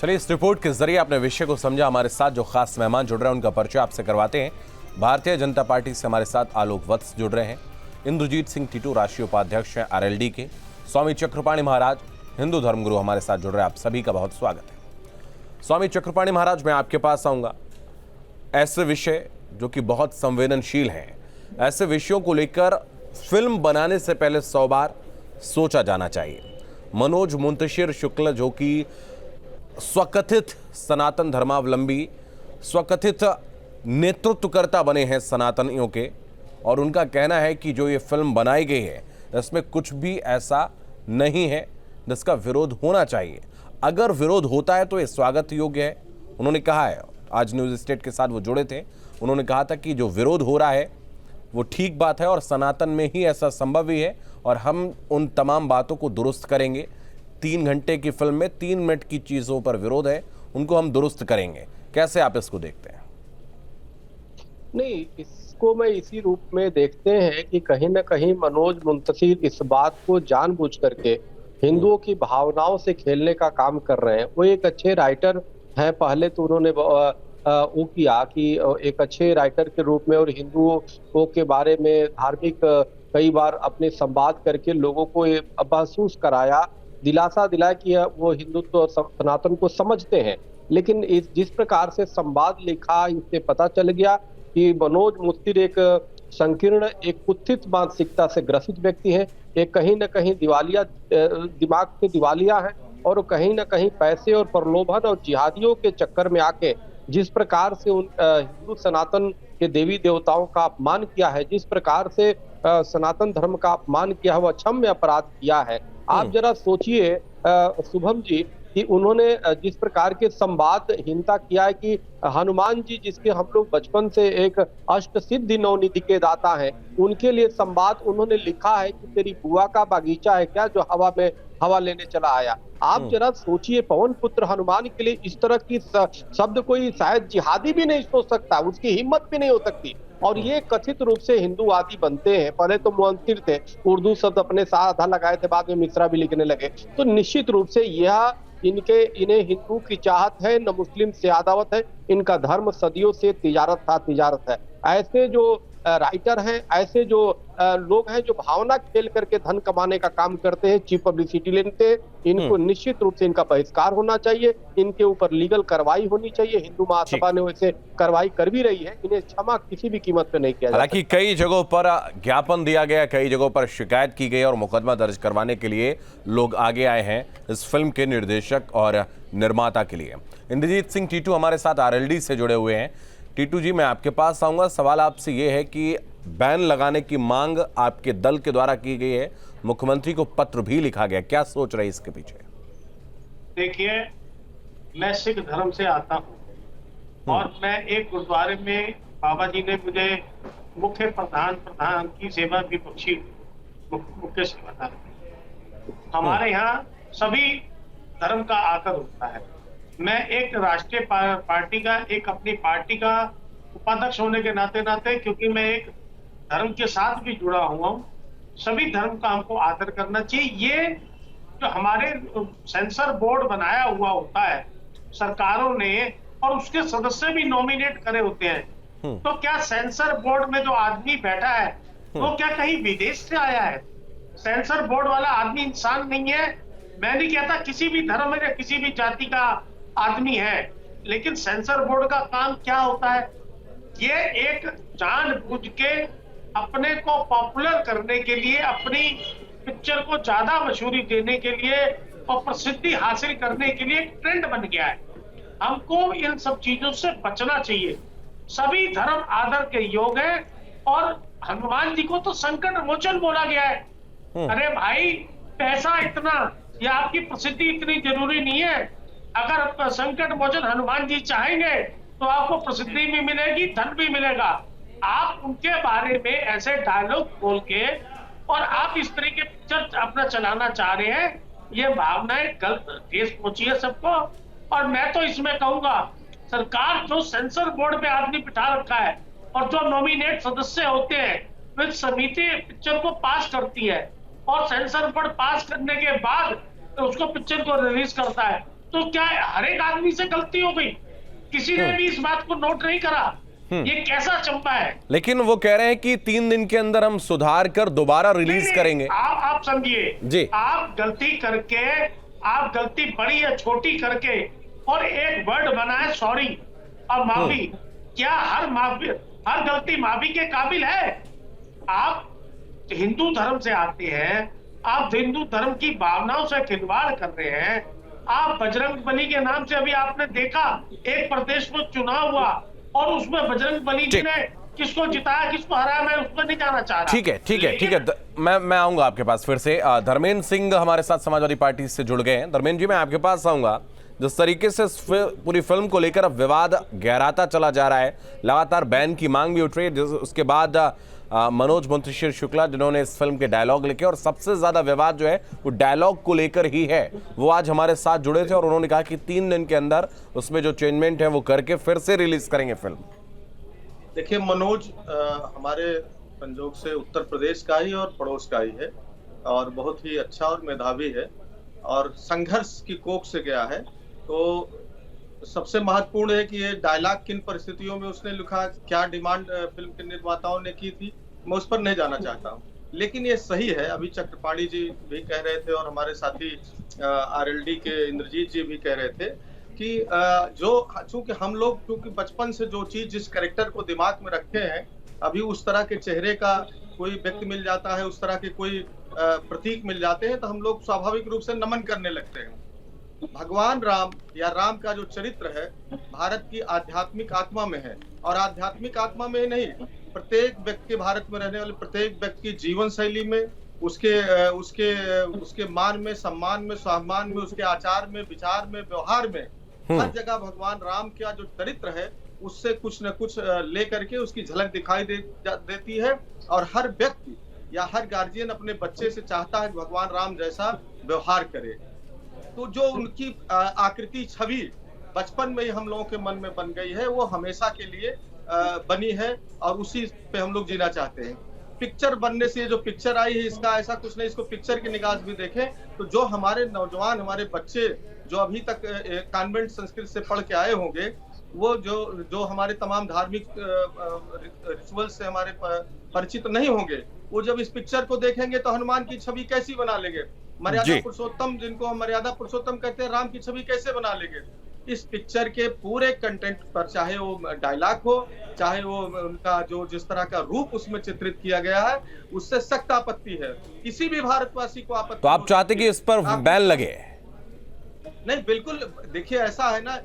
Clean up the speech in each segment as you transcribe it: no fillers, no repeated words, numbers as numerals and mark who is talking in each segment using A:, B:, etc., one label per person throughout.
A: चलिए, इस रिपोर्ट के जरिए आपने विषय को समझा। हमारे साथ जो खास मेहमान जुड़ रहे हैं उनका परिचय आपसे करवाते हैं। भारतीय जनता पार्टी से हमारे साथ आलोक वत्स जुड़ रहे हैं। इंद्रजीत सिंह टीटू राष्ट्रीय उपाध्यक्ष हैं आरएलडी के। स्वामी चक्रपाणि महाराज हिंदू धर्मगुरु हमारे साथ जुड़ रहे हैं। आप सभी का बहुत स्वागत है। स्वामी चक्रपाणि महाराज, मैं आपके पास आऊंगा। ऐसे विषय जो कि बहुत संवेदनशील हैं, ऐसे विषयों को लेकर फिल्म बनाने से पहले 100 बार सोचा जाना चाहिए। मनोज मुंतशिर शुक्ल, जो कि स्वकथित सनातन धर्मावलंबी, स्वकथित नेतृत्वकर्ता बने हैं सनातनियों के, और उनका कहना है कि जो ये फिल्म बनाई गई है इसमें कुछ भी ऐसा नहीं है जिसका विरोध होना चाहिए। अगर विरोध होता है तो ये स्वागत योग्य है। उन्होंने कहा है, आज न्यूज़ स्टेट के साथ वो जुड़े थे, उन्होंने कहा था कि जो विरोध हो रहा है वो ठीक बात है और सनातन में ही ऐसा संभव ही है, और हम उन तमाम बातों को दुरुस्त करेंगे। 3 घंटे की फिल्म में 3 मिनट की चीज़ों पर विरोध है, उनको हम दुरुस्त करेंगे। कैसे आप इसको देखते हैं?
B: नहीं, इसको मैं इसी रूप में देखते हैं कि कहीं ना कहीं मनोज मुंतशिर इस बात को जानबूझ करके हिंदुओं की भावनाओं से खेलने का काम कर रहे हैं। वो एक अच्छे राइटर हैं। पहले तो उन्होंने वो किया कि एक अच्छे राइटर के रूप में और हिंदुओं के बारे में धार्मिक कई बार अपने संवाद करके लोगों को ये महसूस कराया, दिलासा दिलाया कि वो हिंदुत्व और सनातन को समझते हैं। लेकिन जिस प्रकार से संवाद लिखा, इससे पता चल गया कि मनोज मुंतशिर एक संकीर्ण, एक कुत्सित मानसिकता से ग्रसित व्यक्ति हैं। एक कहीं न कहीं दिवालिया दिमाग से दिवालिया है, और कहीं न कहीं पैसे और प्रलोभन और जिहादियों के चक्कर में आके जिस प्रकार से उन हिंदू सनातन के देवी देवताओं का अपमान किया है, जिस प्रकार से सनातन धर्म का अपमान किया है, वो अक्षम्य अपराध किया है। आप जरा सोचिए शुभम जी कि उन्होंने जिस प्रकार के संवादहीनता किया है कि हनुमान जी, जिसके हम लोग बचपन से एक अष्ट सिद्धि नवनिधि के दाता हैं, उनके लिए संवाद उन्होंने लिखा है कि तेरी बुआ का बागीचा है क्या जो हवा में हवा लेने चला आया। आप जरा सोचिए, पवन पुत्र हनुमान के लिए इस तरह की शब्द कोई शायद जिहादी भी नहीं सोच सकता, उसकी हिम्मत भी नहीं हो सकती। और ये कथित रूप से हिंदूवादी बनते हैं। पहले तो मुंतशिर थे, उर्दू शब्द अपने साथ आधा लगाए थे, बाद में मिश्रा भी लिखने लगे। तो निश्चित रूप से यह इन्हें हिंदू की चाहत है, न मुस्लिम से आदावत है। इनका धर्म सदियों से तिजारत है। ऐसे जो राइटर हैं, ऐसे जो लोग हैं जो भावना खेल करके धन कमाने का काम करते हैं, चीप पब्लिसिटी लेते हैं, इनको निश्चित रूप से इनका बहिष्कार होना चाहिए। इनके ऊपर लीगल कार्रवाई होनी चाहिए। हिंदू महासभा ने वैसे कार्रवाई कर भी रही है। इन्हें क्षमा किसी भी कीमत पे नहीं किया जाता।
A: हालांकि कई जगहों पर ज्ञापन दिया गया, कई जगहों पर शिकायत की गई और मुकदमा दर्ज करवाने के लिए लोग आगे आए हैं इस फिल्म के निर्देशक और निर्माता के लिए। इंद्रजीत सिंह टीटू हमारे साथ आरएलडी से जुड़े हुए हैं। टीटू जी, मैं आपके पास आऊंगा। सवाल आपसे ये है कि बैन लगाने की मांग आपके दल के द्वारा की गई है, मुख्यमंत्री को पत्र भी लिखा गया, क्या सोच रहे हैं इसके पीछे?
C: देखिए, मैं सिख धर्म से आता हूँ और मैं एक गुरुद्वारे में बाबा जी ने मुझे मुख्य प्रधान की सेवा भी बख्शी, मुख्य सेवादार। हमारे यहाँ सभी धर्म का आदर होता है। मैं एक राष्ट्रीय पार्टी का, एक अपनी पार्टी का उपाध्यक्ष होने के नाते क्योंकि मैं एक धर्म के साथ भी जुड़ा हुआ हूँ, सभी धर्म का हमको आदर करना चाहिए। ये जो हमारे सेंसर बोर्ड बनाया हुआ होता है सरकारों ने, और उसके सदस्य भी नॉमिनेट करे होते हैं, तो क्या सेंसर बोर्ड में जो आदमी बैठा है वो क्या कहीं विदेश से आया है? सेंसर बोर्ड वाला आदमी इंसान नहीं है। मैं नहीं कहता किसी भी धर्म या किसी भी जाति का आदमी है, लेकिन सेंसर बोर्ड का काम क्या होता है? ये एक जानबूझ के अपने को पॉपुलर करने के लिए, अपनी पिक्चर को ज्यादा मशहूरी देने के लिए और प्रसिद्धि हासिल करने के लिए एक ट्रेंड बन गया है। हमको इन सब चीजों से बचना चाहिए। सभी धर्म आदर के योग है, और हनुमान जी को तो संकट मोचन बोला गया है। अरे भाई, पैसा इतना या आपकी प्रसिद्धि इतनी जरूरी नहीं है। अगर संकट मोचन हनुमान जी चाहेंगे तो आपको प्रसिद्धि भी मिलेगी, धन भी मिलेगा। आप उनके बारे में ऐसे डायलॉग बोल के और आप इस तरह के पिक्चर अपना चलाना चाह रहे हैं, ये भावनाएं गलत ठेस पहुंची है सबको। और मैं तो इसमें कहूंगा, सरकार जो सेंसर बोर्ड पे आदमी बिठा रखा है और जो नॉमिनेट सदस्य होते हैं, वे समिति पिक्चर को पास करती है, और सेंसर बोर्ड पास करने के बाद उसको पिक्चर को रिलीज करता है। तो क्या हर एक आदमी से गलती हो गई? किसी ने भी इस बात को नोट नहीं करा? ये कैसा चंपा है?
A: लेकिन वो कह रहे हैं कि 3 दिन के अंदर हम सुधार कर दोबारा रिलीज करेंगे।
C: आप समझिए
A: जी,
C: आप गलती करके, आप गलती बड़ी या छोटी करके और एक वर्ड बनाए सॉरी और माफी, क्या हर गलती माफी के काबिल है? आप हिंदू धर्म से आते हैं, आप हिंदू धर्म की भावनाओं से खिलवाड़ कर रहे हैं। आप बजरंग बली के नाम से, अभी आपने देखा एक प्रदेश में चुनाव हुआ और उसमें बजरंग बली जी ने किसको जिताया किसको हराया, मैं उसमें नहीं जाना चाह रहा।
A: ठीक है। मैं आऊंगा आपके पास फिर से। धर्मेंद्र सिंह हमारे साथ समाजवादी पार्टी से जुड़ गए हैं। धर्मेंद्र जी, मैं आपके पास आऊंगा। जिस तरीके से पूरी फिल्म को लेकर अब विवाद गहराता चला जा रहा है, लगातार बैन की मांग भी उठ रही है, उसके बाद मनोज मुंतशिर शुक्ला जिन्होंने इस फिल्म के डायलॉग लिखे और सबसे ज्यादा विवाद जो है वो डायलॉग को लेकर ही है, वो आज हमारे साथ जुड़े थे और उन्होंने कहा कि 3 दिन के अंदर उसमें जो चेंजमेंट है वो करके फिर से रिलीज करेंगे फिल्म।
D: देखिए, मनोज हमारे संजोग से उत्तर प्रदेश का ही और पड़ोस का ही है और बहुत ही अच्छा और मेधावी है और संघर्ष की कोख से गया है। तो सबसे महत्वपूर्ण है कि ये डायलॉग किन परिस्थितियों में उसने लिखा, क्या डिमांड फिल्म के निर्माताओं ने की थी, मैं उस पर नहीं जाना चाहता हूँ। लेकिन ये सही है, अभी चक्रपाणी जी भी कह रहे थे और हमारे साथी आरएलडी के इंद्रजीत जी भी कह रहे थे कि चूंकि हम लोग क्योंकि बचपन से जो चीज जिस कैरेक्टर को दिमाग में रखे हैं, अभी उस तरह के चेहरे का कोई व्यक्ति मिल जाता है, उस तरह के कोई प्रतीक मिल जाते हैं तो हम लोग स्वाभाविक रूप से नमन करने लगते हैं। भगवान राम या राम का जो चरित्र है भारत की आध्यात्मिक आत्मा में है और आध्यात्मिक आत्मा में नहीं, प्रत्येक व्यक्ति, भारत में रहने वाले प्रत्येक व्यक्ति की जीवन शैली में, उसके मान में, सम्मान में, स्वाभिमान में, उसके आचार में, विचार में, व्यवहार में, हर जगह भगवान राम का जो चरित्र है उससे कुछ न कुछ ले करके उसकी झलक दिखाई देती है और हर व्यक्ति या हर गार्जियन अपने बच्चे से चाहता है कि भगवान राम जैसा व्यवहार करे। तो जो उनकी आकृति छवि बचपन में ही हम लोगों के मन में बन गई है वो हमेशा के लिए बनी है और उसी पे हम लोग जीना चाहते हैं। पिक्चर बनने से जो पिक्चर आई है इसका ऐसा कुछ नहीं, इसको पिक्चर की निगाह से भी देखें तो जो हमारे नौजवान, हमारे बच्चे जो अभी तक कॉन्वेंट संस्कृत से पढ़ के आए होंगे, वो जो हमारे तमाम धार्मिक रिचुअल से हमारे परिचित नहीं होंगे, वो जब इस पिक्चर को देखेंगे तो हनुमान की छवि कैसी बना लेंगे, मर्यादा पुरुषोत्तम जिनको हम मर्यादा पुरुषोत्तम कहते हैं, राम की छवि कैसे बना लेंगे। इस पिक्चर के पूरे कंटेंट पर, चाहे वो डायलॉग हो, चाहे वो उनका जो जिस तरह का रूप उसमें चित्रित किया गया है, उससे सख्त आपत्ति है। किसी भी भारतवासी को आपत्ति।
A: तो आप चाहते कि इस पर बैन लगे?
D: नहीं, बिल्कुल। देखिए, ऐसा है ना,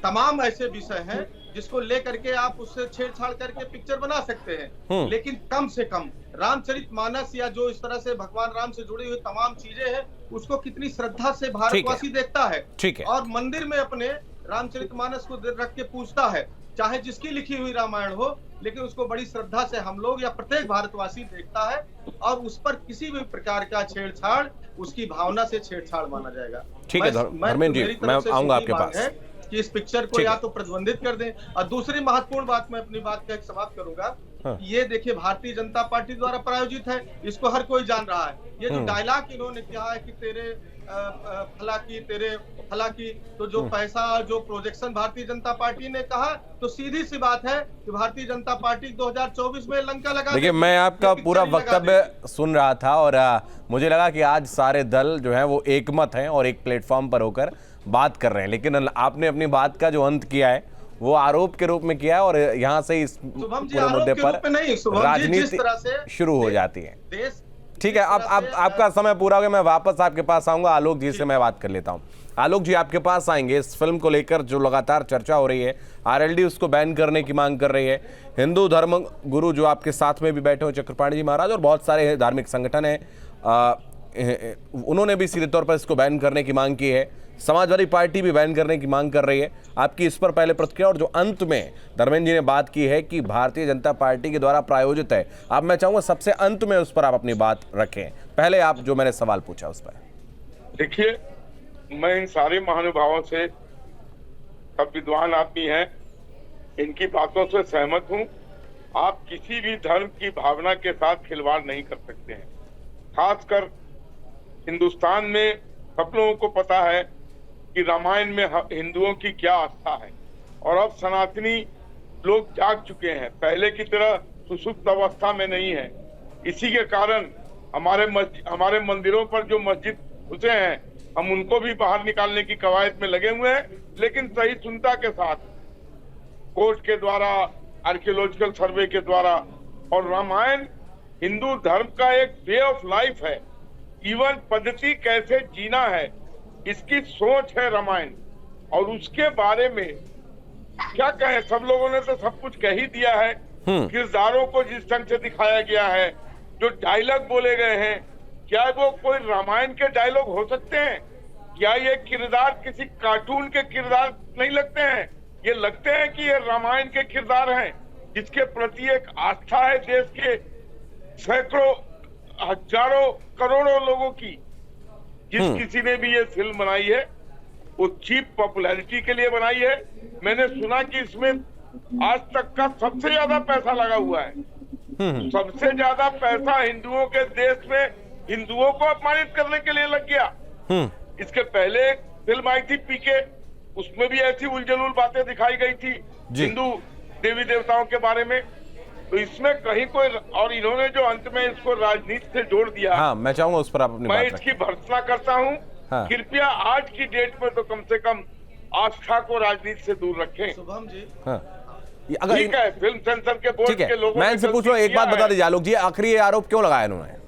D: तमाम ऐसे विषय हैं जिसको लेकर के आप उससे छेड़छाड़ करके पिक्चर बना सकते हैं, लेकिन कम से कम रामचरितमानस या जो इस तरह से भगवान राम से जुड़ी हुई तमाम चीजें हैं उसको कितनी श्रद्धा से भारतवासी देखता है।
A: ठीक है। और
D: मंदिर में अपने रामचरितमानस को रख के पूजता है, चाहे जिसकी लिखी हुई रामायण हो, लेकिन उसको बड़ी श्रद्धा से हम लोग या प्रत्येक भारतवासी देखता है और उस पर किसी भी प्रकार का छेड़छाड़ उसकी भावना से छेड़छाड़ माना जाएगा।
A: ठीक है धर्मेंद्र जी, मैं आऊंगा आपके पास
D: कि इस पिक्चर को या तो प्रतिबंधित कर दें। और दूसरी महत्वपूर्ण बात, मैं अपनी बात का समाप्त करूंगा। ये देखिए, भारतीय जनता पार्टी द्वारा प्रायोजित है, इसको हर कोई जान रहा है। ये जो डायलॉग इन्होंने कहा है कि तेरे फला की, तो जो पैसा, जो प्रोजेक्शन भारतीय जनता पार्टी ने कहा, तो सीधी सी बात है कि भारतीय जनता पार्टी 2024 में लंका लगा।
A: देखिए, मैं आपका पूरा वक्तव्य सुन रहा था और मुझे लगा कि आज सारे दल जो है वो एकमत हैं और एक प्लेटफॉर्म पर होकर बात कर रहे हैं, लेकिन आपने अपनी बात का जो अंत किया है वो आरोप के रूप में किया है और यहाँ से इस पूरे मुद्दे पर राजनीति शुरू हो जाती है। ठीक है, अब आपका समय पूरा हो गया, मैं वापस आपके पास आऊंगा। आलोक जी से मैं बात कर लेता हूं। आलोक जी, आपके पास आएंगे। इस फिल्म को लेकर जो लगातार चर्चा हो रही है, आरएलडी उसको बैन करने की मांग कर रही है, हिंदू धर्म गुरु जो आपके साथ में भी बैठे हो चक्रपाणी जी महाराज और बहुत सारे धार्मिक संगठन हैं, उन्होंने भी सीधे तौर पर इसको बैन करने की मांग की है, समाजवादी पार्टी भी बैन करने की मांग कर रही है। आपकी इस पर पहले प्रतिक्रिया, और जो अंत में धर्मेंद्र जी ने बात की है कि भारतीय जनता पार्टी के द्वारा प्रायोजित है, अब मैं चाहूंगा सबसे अंत में उस पर आप अपनी बात रखें। पहले आप जो मैंने सवाल पूछा उस पर।
E: देखिए, मैं इन सारे महानुभावों से, सब विद्वान आदमी हैं, इनकी बातों से सहमत हूं। आप किसी भी धर्म की भावना के साथ खिलवाड़ नहीं कर सकते हैं। खासकर हिंदुस्तान में सब लोगों को पता है कि रामायण में हिंदुओं की क्या आस्था है। और अब सनातनी लोग जाग चुके हैं, पहले की तरह सुसुप्त अवस्था में नहीं है। इसी के कारण हमारे मंदिरों पर जो मस्जिद घुसे हैं, हम उनको भी बाहर निकालने की कवायद में लगे हुए हैं, लेकिन सही सुनता के साथ, कोर्ट के द्वारा, आर्कियोलॉजिकल सर्वे के द्वारा। और रामायण हिंदू धर्म का एक वे ऑफ लाइफ है, जीवन पद्धति कैसे जीना है, इसकी सोच है रामायण। और उसके बारे में क्या कहें, सब लोगों ने तो सब कुछ कह ही दिया है। किरदारों को जिस ढंग से दिखाया गया है, जो डायलॉग बोले गए हैं, क्या वो कोई रामायण के डायलॉग हो सकते हैं? क्या ये किरदार किसी कार्टून के किरदार नहीं लगते हैं? ये लगते हैं कि ये रामायण के किरदार हैं, जिसके प्रति एक आस्था है देश के सैकड़ों, हजारों, करोड़ों लोगों की। जिस किसी ने भी ये फिल्म बनाई है, वो चीप पॉपुलैरिटी के लिए बनाई है। मैंने सुना कि इसमें आज तक का सबसे ज्यादा पैसा लगा हुआ है। सबसे ज्यादा पैसा हिंदुओं के देश में हिंदुओं को अपमानित करने के लिए लग गया। इसके पहले एक फिल्म आई थी पीके, उसमें भी ऐसी उलझुल बातें दिखाई गई थी हिंदू देवी देवताओं के बारे में। तो इसमें कहीं कोई, और इन्होंने जो अंत में इसको राजनीति से जोड़ दिया।
A: हाँ, मैं चाहूंगा उस पर आप अपनी
E: मैं
A: बात
E: इसकी भर्त्सना करता हूँ।
A: हाँ।
E: कृपया आज की डेट में तो कम से कम आस्था को राजनीति से दूर रखें।
D: शुभम जी,
A: हाँ। अगर
E: ठीक है, फिल्म सेंसर के बोर्ड
A: ठीक है,
E: के लोगों
A: मैं
E: ने
A: इनसे पूछ
E: गलती
A: रहा हूँ, एक बात
E: किया
A: बता
E: है।
A: दीजिए आलोक जी, आखिरी ये आरोप क्यों लगाया इन्होंने?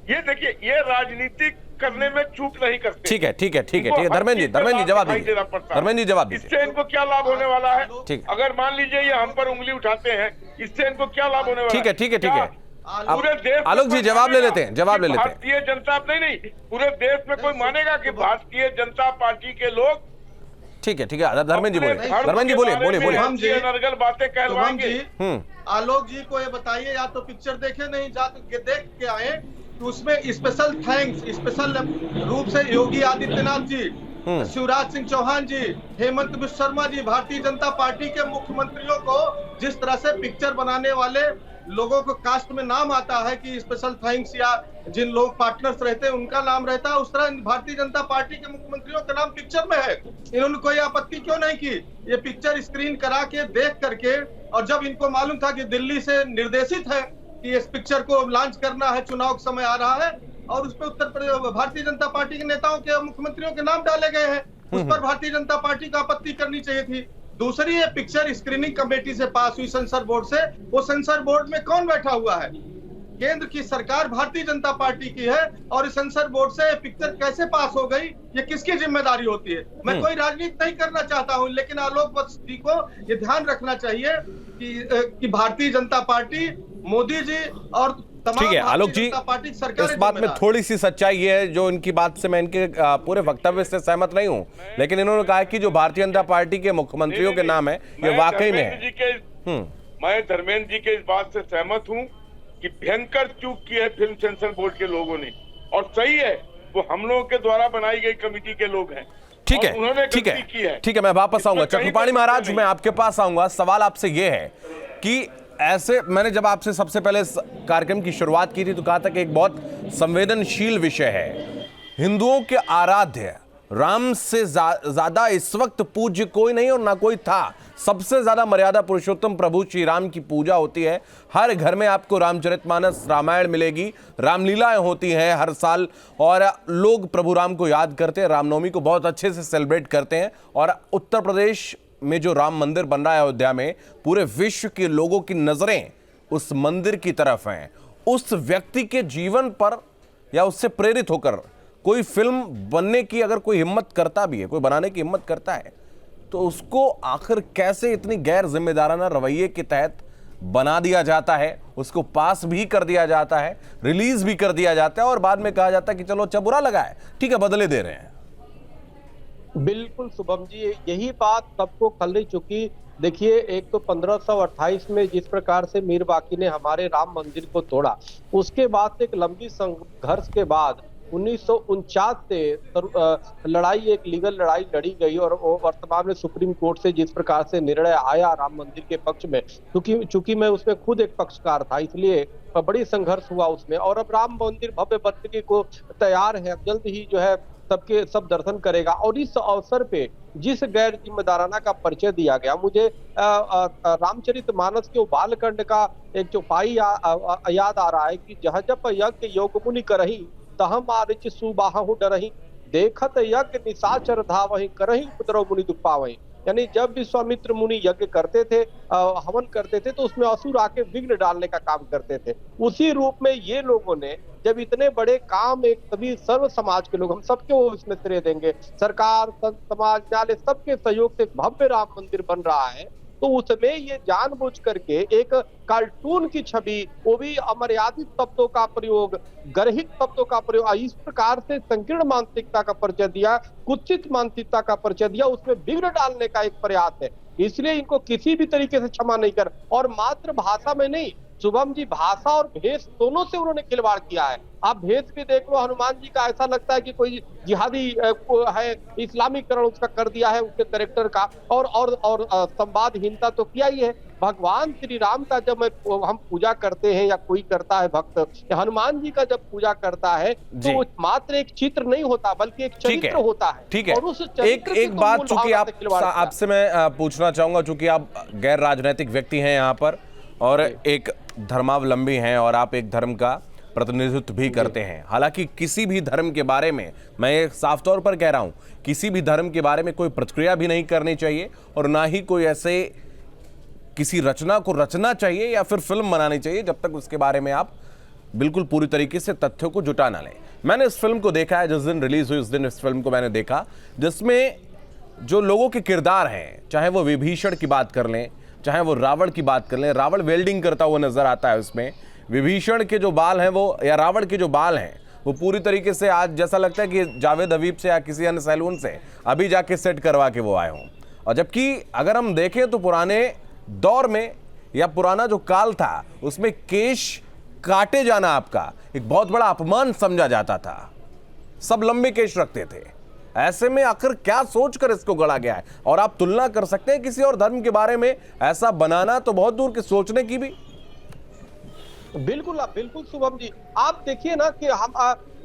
E: ये देखिए, ये राजनीति करने में चूक नहीं करते।
A: ठीक है, ठीक है, ठीक है, ठीक है, धर्मेंद्र जी जवाब दीजिए। धर्मेंद्र जी जवाब दीजिए।
E: इससे इनको क्या लाभ होने वाला है?
A: ठीक।
E: अगर मान लीजिए ये हम पर उंगली उठाते हैं, इससे इनको क्या लाभ होने वाला है?
A: ठीक है, ठीक है, ठीक है।
E: क्या पूरे देश में
A: आलोक जी
E: कोई
A: जवाब ले
E: मानेगा
A: लेते हैं, जवाब ले
E: कि
A: लेते हैं।
E: भारतीय जनता नहीं, पूरे देश में कोई मानेगा कि भारतीय जनता पार्टी के लोग
A: ठीक है, ठीक है, धर्मेंद्र जी बोले,
E: अपने धर्म
A: धर्मेंद्र जी
E: के
A: बोले,
E: बारे
A: बोले,
E: में
A: बोले।
E: हम अनर्गल बातें
D: शुभम
E: कहलवाएंगे।
D: जी, आलोक जी को ये बताइए, या तो पिक्चर देखे नहीं, जा के देख के आए, तो उसमें स्पेशल थैंक्स, स्पेशल रूप से योगी आदित्यनाथ जी, शिवराज सिंह चौहान जी, हेमंत बिश्व शर्मा जी, भारतीय जनता पार्टी के मुख्यमंत्रियों को जिस तरह से पिक्चर बनाने वाले लोगों को कास्ट में नाम आता है कि स्पेशल थैंक्स, या जिन लोग पार्टनर्स रहते हैं उनका नाम रहता है, उस तरह भारतीय जनता पार्टी के मुख्यमंत्रियों का नाम पिक्चर में है। इन्होंने कोई आपत्ति क्यों नहीं की? ये पिक्चर स्क्रीन करा के देख करके, और जब इनको मालूम था कि दिल्ली से निर्देशित है कि इस पिक्चर को लॉन्च करना है, चुनाव का समय आ रहा है, और उस पर उत्तर प्रदेश भारतीय जनता पार्टी के नेताओं के, मुख्यमंत्रियों के नाम डाले गए हैं, उस पर भारतीय जनता पार्टी को आपत्ति करनी चाहिए थी। दूसरी, ये पिक्चर स्क्रीनिंग कमेटी से पास हुई सेंसर बोर्ड से, वो सेंसर बोर्ड में कौन बैठा हुआ है? केंद्र की सरकार भारतीय जनता पार्टी की है, और सेंसर बोर्ड से पिक्चर कैसे पास हो गई, ये किसकी जिम्मेदारी होती है? मैं कोई राजनीति नहीं करना चाहता हूं, लेकिन आलोक वत्स जी को ये ध्यान रखना चाहिए कि भारतीय जनता पार्टी, मोदी जी और
A: ठीक है आलोक जी, इस बात में थोड़ी सी सच्चाई ये है, जो इनकी बात से मैं इनके पूरे वक्तव्य से सहमत नहीं हूं, लेकिन इन्होंने कहा कि जो भारतीय जनता पार्टी के मुख्यमंत्रियों के नाम है, ये वाकई में है।
E: मैं धर्मेंद्र जी के इस बात से सहमत हूं कि भयंकर चूक की है फिल्म सेंसर बोर्ड के लोगों ने, और सही है, वो हम लोगों के द्वारा बनाई गई कमेटी के लोग हैं।
A: ठीक है, ठीक है, ठीक है, मैं वापस आऊंगा। चक्रपाणी महाराज, मैं आपके पास आऊंगा। सवाल आपसे ये है कि ऐसे, मैंने जब आपसे सबसे पहले इस कार्यक्रम की शुरुआत की थी तो कहा था कि एक बहुत संवेदनशील विषय है, हिंदुओं के आराध्य राम से ज्यादा इस वक्त पूज्य कोई नहीं और ना कोई था। सबसे ज्यादा मर्यादा पुरुषोत्तम प्रभु श्री राम की पूजा होती है। हर घर में आपको रामचरितमानस, रामायण मिलेगी, रामलीलाएं होती हैं हर साल, और लोग प्रभु राम को याद करते हैं, रामनवमी को बहुत अच्छे से सेलिब्रेट करते हैं। और उत्तर प्रदेश में जो राम मंदिर बन रहा है अयोध्या में, पूरे विश्व के लोगों की नजरें उस मंदिर की तरफ हैं। उस व्यक्ति के जीवन पर या उससे प्रेरित होकर कोई फिल्म बनने की अगर कोई हिम्मत करता भी है, कोई बनाने की हिम्मत करता है, तो उसको आखिर कैसे इतनी गैर जिम्मेदाराना रवैये के तहत बना दिया जाता है, उसको पास भी कर दिया जाता है, रिलीज भी कर दिया जाता है, और बाद में कहा जाता है कि चलो अच्छा बुरा लगा है, ठीक है, बदले दे रहे हैं।
B: बिल्कुल शुभम जी, यही बात सबको खल चुकी। देखिए, एक तो 1528 में जिस प्रकार से मीर बाकी ने हमारे राम मंदिर को तोड़ा, उसके बाद से एक लंबी संघर्ष के बाद 1949 से लड़ाई, एक लीगल लड़ाई लड़ी गई, और वर्तमान में सुप्रीम कोर्ट से जिस प्रकार से निर्णय आया राम मंदिर के पक्ष में, चूंकि मैं उसमें खुद एक पक्षकार था, इसलिए बड़ी संघर्ष हुआ उसमें। और अब राम मंदिर भव्य बनने को तैयार है, अब जल्द ही जो है सबके सब दर्शन करेगा। और इस अवसर पे जिस गैर जिम्मेदाराना का परिचय दिया गया, मुझे रामचरितमानस के बालकांड का एक चौपाई याद आ रहा है कि जह जप यज्ञ योग मुनि करही तह मारिच सुबाहु डरही देखत यज्ञ निशाचर धावहि करही उपद्रव मुनि दुख पावहि। यानी जब विश्वामित्र मुनि यज्ञ करते थे, हवन करते थे, तो उसमें असुर आके विघ्न डालने का काम करते थे। उसी रूप में ये लोगों ने जब इतने बड़े काम, एक सभी सर्व समाज के लोग, हम सबके वो इसमें श्रेय देंगे, सरकार, संत समाज, न्यायालय, सबके सहयोग से भव्य राम मंदिर बन रहा है, तो उसमें ये जानबूझ करके एक कार्टून की छवि, वो भी अमर्यादित शब्दों का प्रयोग, गर्हित शब्दों का प्रयोग, इस प्रकार से संकीर्ण मानसिकता का परिचय दिया, कुत्सित मानसिकता का परिचय दिया, उसमें विघ्न डालने का एक प्रयास है। इसलिए इनको किसी भी तरीके से क्षमा नहीं कर, और मात्र भाषा में नहीं, शुभम जी, भाषा और भेष दोनों से उन्होंने खिलवाड़ किया है। आप भेष भी देख लो, हनुमान जी का ऐसा लगता है कि कोई जिहादी है, इस्लामीकरण उसका कर दिया है उसके कैरेक्टर का, और संवादहीनता तो किया ही है। भगवान श्री राम का जब हम पूजा करते हैं या कोई करता है भक्त, या हनुमान जी का जब पूजा करता है, तो वो मात्र एक चित्र नहीं होता बल्कि एक चरित्र होता है।
A: ठीक है,
B: और उस
A: एक बात चूंकि आपसे मैं पूछना चाहूंगा, चूंकि आप गैर राजनीतिक व्यक्ति हैं यहाँ पर और एक धर्मावलंबी हैं और आप एक धर्म का प्रतिनिधित्व भी करते हैं। हालांकि किसी भी धर्म के बारे में, मैं ये साफ तौर पर कह रहा हूं, किसी भी धर्म के बारे में कोई प्रतिक्रिया भी नहीं करनी चाहिए और ना ही कोई ऐसे किसी रचना को रचना चाहिए या फिर फिल्म बनानी चाहिए जब तक उसके बारे में आप बिल्कुल पूरी तरीके से तथ्यों को जुटा ना लें। मैंने इस फिल्म को देखा है, जिस दिन रिलीज हुई उस दिन इस फिल्म को मैंने देखा, जिसमें जो लोगों के किरदार हैं, चाहे वो विभीषण की बात कर लें, चाहे वो रावण की बात कर लें, रावण वेल्डिंग करता हुआ नजर आता है उसमें। विभीषण के जो बाल हैं वो, या रावण के जो बाल हैं वो पूरी तरीके से आज जैसा लगता है कि जावेद हबीब से या किसी अन्य सैलून से अभी जाके सेट करवा के वो आए हों। और जबकि अगर हम देखें तो पुराने दौर में या पुराना जो काल था उसमें केश काटे जाना आपका एक बहुत बड़ा अपमान समझा जाता था, सब लंबे केश रखते थे। ऐसे में आखिर क्या सोचकर इसको गढ़ा गया है? और आप तुलना कर सकते हैं किसी और धर्म के बारे में, ऐसा बनाना तो बहुत दूर के सोचने की भी।
B: बिल्कुल शुभम जी, आप देखिए ना कि हम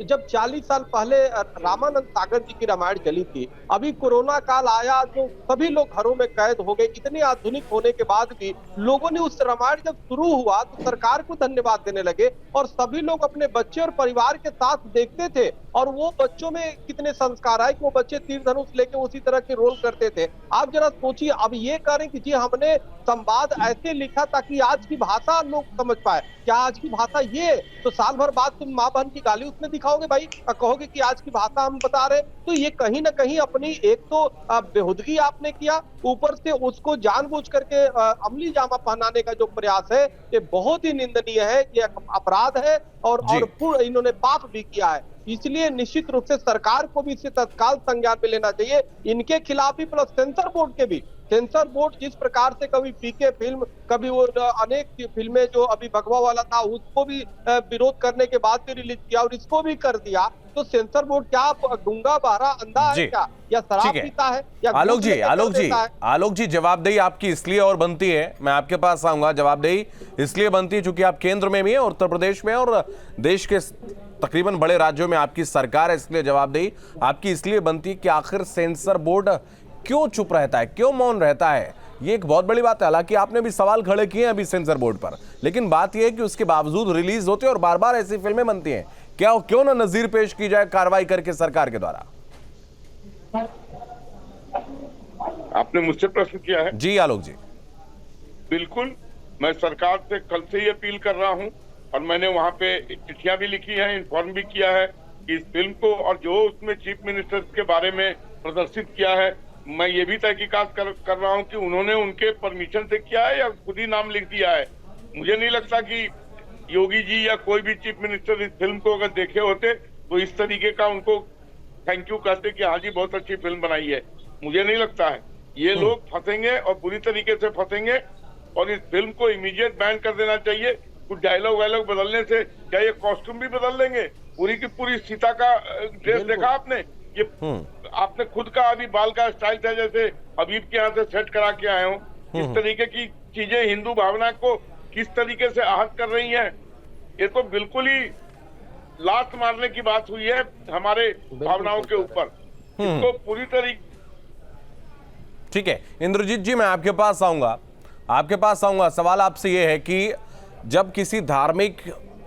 B: जब 40 साल पहले रामानंद सागर जी की रामायण चली थी, अभी कोरोना काल आया तो सभी लोग घरों में कैद हो गए। इतने आधुनिक होने के बाद भी लोगों ने उस रामायण जब शुरू हुआ तो सरकार को धन्यवाद देने लगे और सभी लोग अपने बच्चे और परिवार के साथ देखते थे। और वो बच्चों में कितने संस्कार आए कि वो बच्चे तीर धनुष लेके उसी तरह के रोल करते थे। आप जरा सोचिए, अब ये करें कि जी हमने संवाद ऐसे लिखा ताकि आज की भाषा लोग समझ पाए। क्या आज की भाषा ये? तो साल भर बाद तुम माँ बहन की गाली उसमें दिखाओगे भाई, कहोगे कि आज की भाषा हम बता रहे। तो ये कहीं ना कहीं अपनी एक तो बेहुदगी आपने किया, ऊपर से उसको जानबूझ करके अमली जामा पहनाने का जो प्रयास है ये बहुत ही निंदनीय है, ये अपराध है और इन्होंने पाप भी किया है। इसलिए निश्चित रूप से सरकार को भी इसे तत्काल संज्ञान में लेना चाहिए, इनके खिलाफ भी प्लस सेंसर बोर्ड के भी। सेंसर बोर्ड जिस प्रकार से कभी पीके फिल्म, कभी वो अनेक फिल्में जो अभी भगवा वाला था उसको भी विरोध करने के बाद भी रिलीज किया और इसको भी कर दिया, तो सेंसर बोर्ड क्या गूंगा बहरा अंधा है क्या, या शराब पीता है या?
A: आलोक जी जवाबदेही आपकी इसलिए और बनती है, मैं आपके पास आऊंगा, जवाबदेही इसलिए बनती है क्योंकि आप केंद्र में भी है, उत्तर प्रदेश में और देश के तकरीबन बड़े राज्यों में आपकी सरकार है, इसलिए जवाबदेही आपकी इसलिए बनती है कि आखिर सेंसर बोर्ड क्यों चुप रहता है, क्यों मौन रहता है? ये एक बहुत बड़ी बात है। हालांकि आपने भी सवाल खड़े किए हैं अभी सेंसर बोर्ड पर, लेकिन बात यह है कि उसके बावजूद रिलीज होते और बार बार ऐसी फिल्में बनती हैं, क्या क्यों ना नजीर पेश की जाए कार्रवाई करके सरकार के द्वारा?
E: आपने मुझसे प्रश्न किया है?
A: जी आलोक जी,
E: बिल्कुल, मैं सरकार से कल से ही अपील कर रहा हूं और मैंने वहां पे चिट्ठियां भी लिखी हैं, इन्फॉर्म भी किया है कि इस फिल्म को और जो उसमें चीफ मिनिस्टर के बारे में प्रदर्शित किया है, मैं ये भी तहकीकात कर रहा हूं कि उन्होंने उनके परमिशन से किया है या खुद ही नाम लिख दिया है। मुझे नहीं लगता कि योगी जी या कोई भी चीफ मिनिस्टर इस फिल्म को अगर देखे होते तो इस तरीके का उनको थैंक यू कहते कि हाँ जी बहुत अच्छी फिल्म बनाई है। मुझे नहीं लगता है। ये लोग फंसेंगे और बुरी तरीके से फंसेंगे और इस फिल्म को इमीडिएट बैन कर देना चाहिए। कुछ डायलॉग वायलॉग बदलने से क्या ये कॉस्ट्यूम भी बदल लेंगे? पूरी की पूरी सीता का ड्रेस देखा आपने? ये आपने खुद का अभी बाल का स्टाइल था जैसे हबीब के यहाँ से सेट करा के आए हो। इस तरीके की चीजें हिंदू भावना को किस तरीके से आहत कर रही हैं, ये तो बिल्कुल ही लात मारने की बात हुई है हमारे भावनाओं के ऊपर, इसको पूरी तरीके।
A: ठीक है इंद्रजीत जी, मैं आपके पास आऊंगा। सवाल आपसे यह है कि जब किसी धार्मिक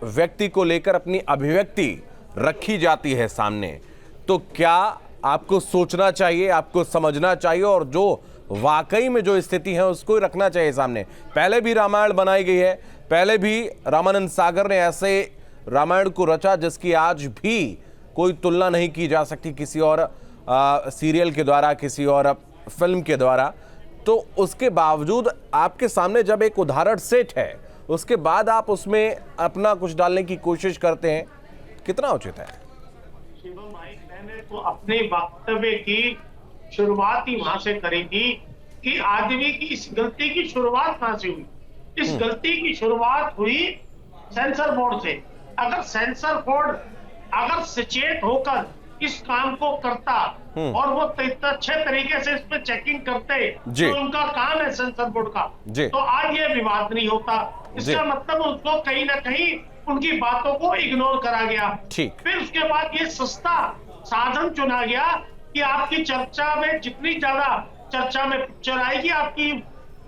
A: व्यक्ति को लेकर अपनी अभिव्यक्ति रखी जाती है सामने, तो क्या आपको सोचना चाहिए, आपको समझना चाहिए और जो वाकई में जो स्थिति है उसको रखना चाहिए सामने? पहले भी रामायण बनाई गई है, पहले भी रामानंद सागर ने ऐसे रामायण को रचा जिसकी आज भी कोई तुलना नहीं की जा सकती किसी और सीरियल के द्वारा, किसी और फिल्म के द्वारा। तो उसके बावजूद आपके सामने जब एक उदाहरण सेट है, उसके बाद आप उसमें अपना कुछ डालने की कोशिश करते हैं, कितना उचित है?
C: शिवम भाई, मैंने तो अपने वक्तव्य की शुरुआत ही वहां से करी थी कि आदमी की इस गलती की शुरुआत कहां से हुई। इस गलती की शुरुआत हुई सेंसर बोर्ड से। अगर सेंसर बोर्ड अगर सचेत होकर इस काम को करता और वो अच्छे तरीके से इस पे चेकिंग करते, तो उनका काम है सेंसर बोर्ड का, तो आज ये विवाद नहीं होता। इसका मतलब उसको कहीं ना कहीं उनकी बातों को इग्नोर करा गया। फिर उसके बाद ये सस्ता साधन चुना गया कि आपकी चर्चा में जितनी ज्यादा चर्चा में पिक्चर आएगी, आपकी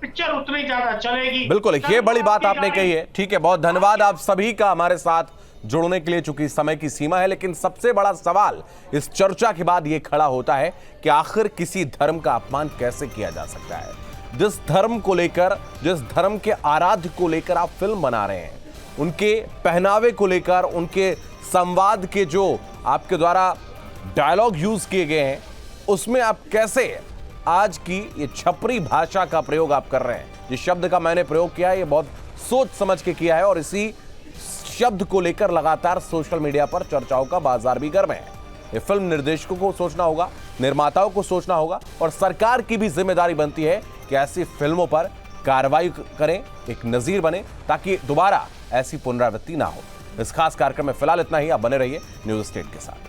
C: पिक्चर उतनी ज्यादा चलेगी।
A: बिल्कुल, ये बड़ी बात आपने कही है। ठीक है, बहुत धन्यवाद आप सभी का हमारे साथ जुड़ने के लिए। चूंकि समय की सीमा है, लेकिन सबसे बड़ा सवाल इस चर्चा के बाद यह खड़ा होता है कि आखिर किसी धर्म का अपमान कैसे किया जा सकता है? जिस धर्म को लेकर, जिस धर्म के आराध्य को लेकर आप फिल्म बना रहे हैं, उनके पहनावे को लेकर, उनके संवाद के जो आपके द्वारा डायलॉग यूज किए गए हैं, उसमें आप कैसे आज की ये छपरी भाषा का प्रयोग आप कर रहे हैं? जिस शब्द का मैंने प्रयोग किया है, ये बहुत सोच समझ के किया है और इसी शब्द को लेकर लगातार सोशल मीडिया पर चर्चाओं का बाजार भी गर्म है। ये फिल्म निर्देशकों को सोचना होगा, निर्माताओं को सोचना होगा और सरकार की भी जिम्मेदारी बनती है कि ऐसी फिल्मों पर कार्रवाई करें, एक नजीर बने, ताकि दोबारा ऐसी पुनरावृत्ति ना हो। इस खास कार्यक्रम में फिलहाल इतना ही। आप बने रहिए न्यूज़ स्टेट के साथ।